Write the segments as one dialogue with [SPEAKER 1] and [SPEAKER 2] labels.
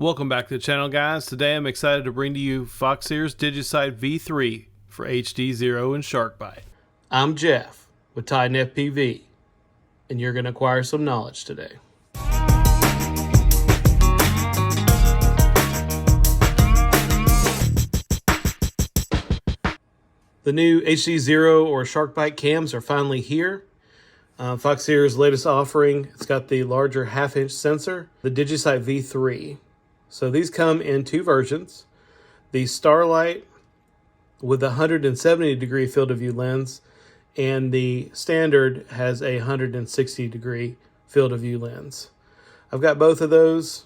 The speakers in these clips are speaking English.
[SPEAKER 1] Welcome back to the channel, guys. Today I'm excited to bring to you Foxeer's Digisight V3 for HDZero and Byte. I'm Jeff with Titan FPV, and you're going to acquire some knowledge today. The new HDZero or Byte cams are finally here. Foxeer's latest offering, it's got the larger half-inch sensor, the Digisight V3. So these come in two versions. The Starlight with a 170 degree field of view lens, and the standard has a 160 degree field of view lens. I've got both of those.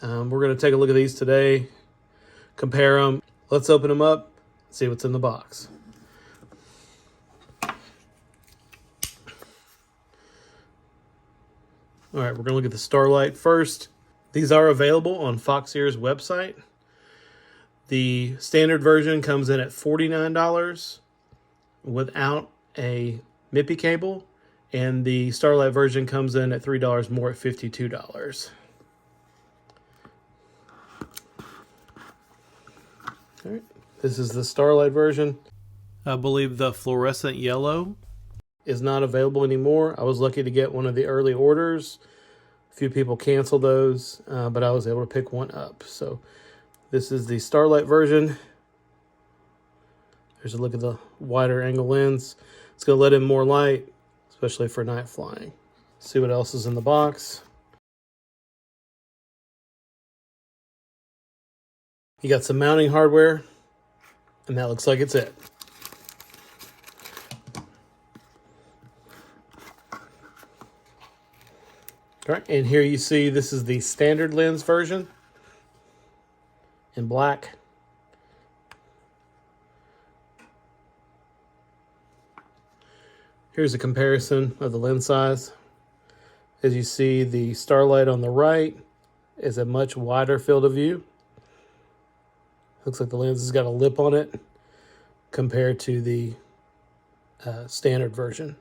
[SPEAKER 1] We're going to take a look at these today, compare them. Let's open them up, see what's in the box. All right, we're going to look at the Starlight first. These are available on Foxeer's website. The standard version comes in at $49 without a MIPI cable, and the Starlight version comes in at $3 more at $52. All right, this is the Starlight version. I believe the fluorescent yellow is not available anymore. I was lucky to get one of the early orders. A few people canceled those, but I was able to pick one up. So this is the Starlight version. There's a look at the wider angle lens. It's going to let in more light, especially for night flying. See what else is in the box. You got some mounting hardware, and that looks like it's it. All right, and here you see this is the standard lens version in black. Here's a comparison of the lens size. As you see, the Starlight on the right is a much wider field of view. Looks like the lens has got a lip on it compared to the standard version.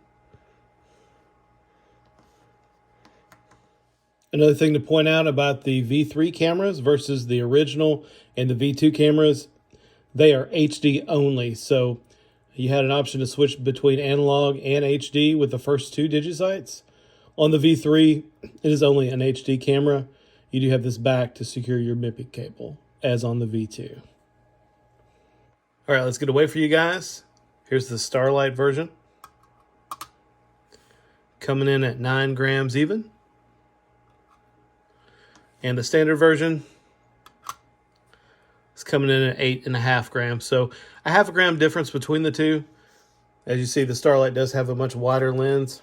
[SPEAKER 1] Another thing to point out about the V3 cameras versus the original and the V2 cameras, they are HD only. So you had an option to switch between analog and HD with the first two Digisights. On the V3, it is only an HD camera. You do have this back to secure your MIPI cable, as on the V2. All right, let's get away for you guys. Here's the Starlight version. Coming in at 9 grams even. And the standard version is coming in at 8.5 grams. So a half a gram difference between the two. As you see, the Starlight does have a much wider lens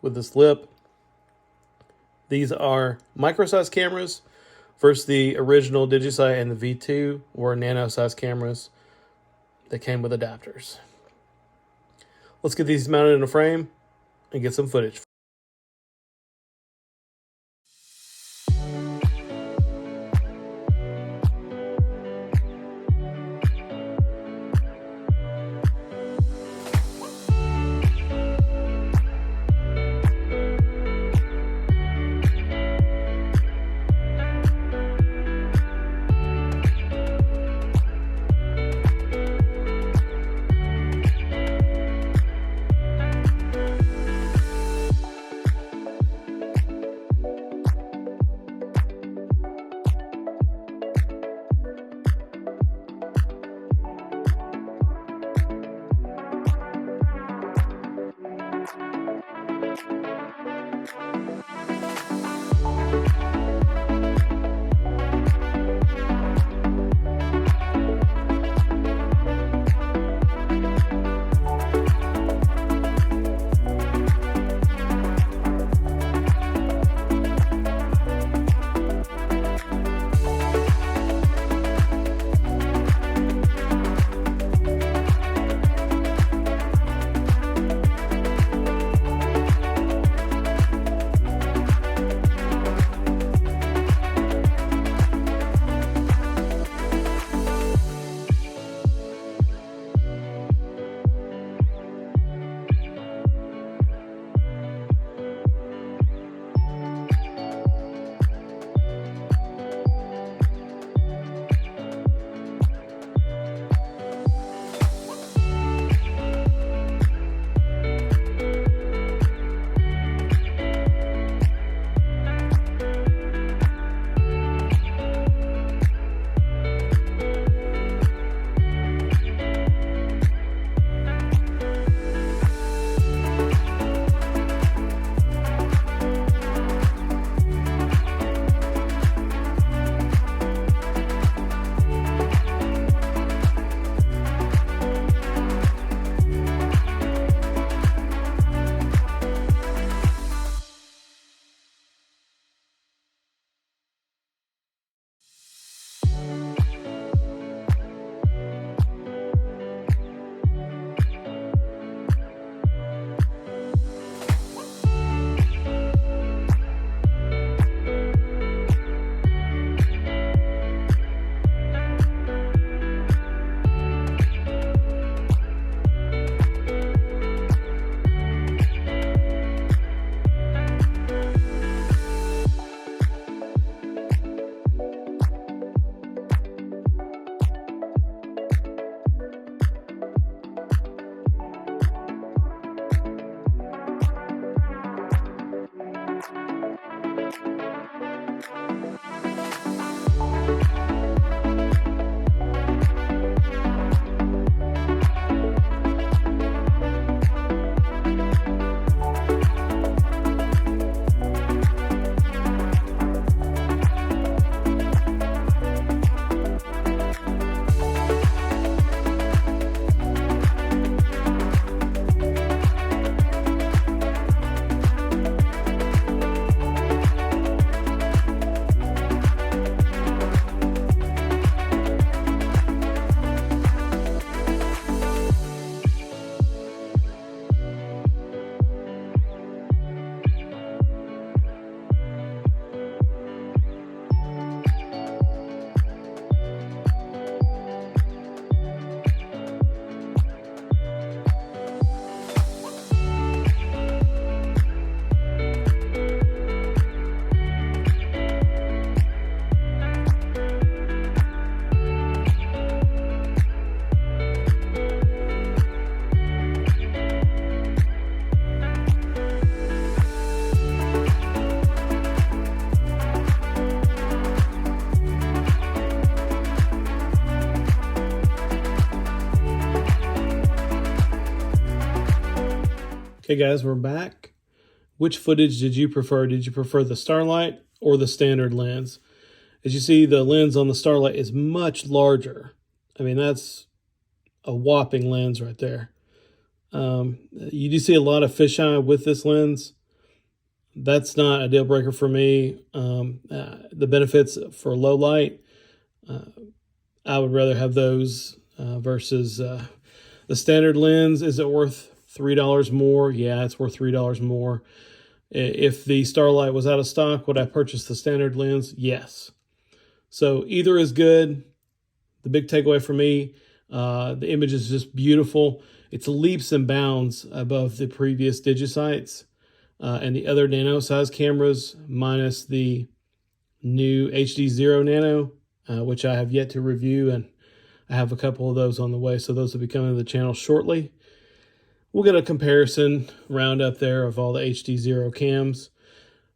[SPEAKER 1] with this lip. These are micro-sized cameras versus the original Digisight and the V2 were nano-sized cameras that came with adapters. Let's get these mounted in a frame and get some footage. Hey guys, we're back. Which footage did you prefer? Did you prefer the Starlight or the standard lens? As you see, the lens on the Starlight is much larger. I mean, that's a whopping lens right there. You do see a lot of fisheye with this lens. That's not a deal breaker for me. The benefits for low light, I would rather have those versus the standard lens. Is it worth $3 more? Yeah, it's worth $3 more. If the Starlight was out of stock, would I purchase the standard lens? Yes. So either is good. The big takeaway for me, the image is just beautiful. It's leaps and bounds above the previous Digisights and the other nano size cameras, minus the new HDZero Nano, which I have yet to review, and I have a couple of those on the way, so those will be coming to the channel shortly. We'll get a comparison roundup there of all the HDZero cams,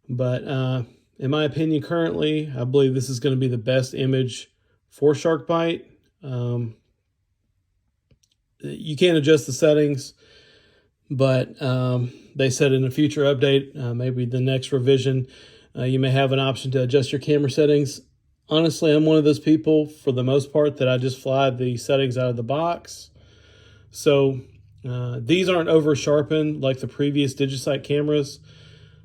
[SPEAKER 1] but in my opinion, currently, I believe this is going to be the best image for SharkBite. You can't adjust the settings, but they said in a future update, maybe the next revision, you may have an option to adjust your camera settings. Honestly, I'm one of those people, for the most part, that I just fly the settings out of the box. So these aren't over sharpened like the previous Digisight cameras.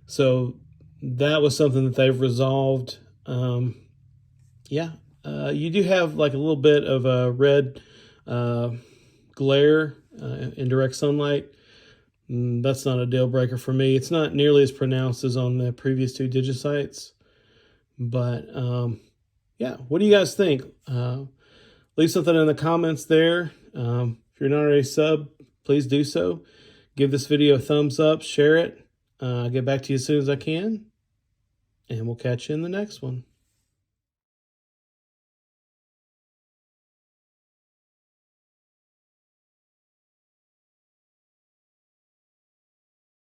[SPEAKER 1] So that was something that they've resolved. You do have like a little bit of a red glare in direct sunlight. That's not a deal breaker for me. It's not nearly as pronounced as on the previous two Digisights. But yeah, what do you guys think? Leave something in the comments there. If you're not already subbed, please do so. Give this video a thumbs up, share it. I'll get back to you as soon as I can. And we'll catch you in the next one.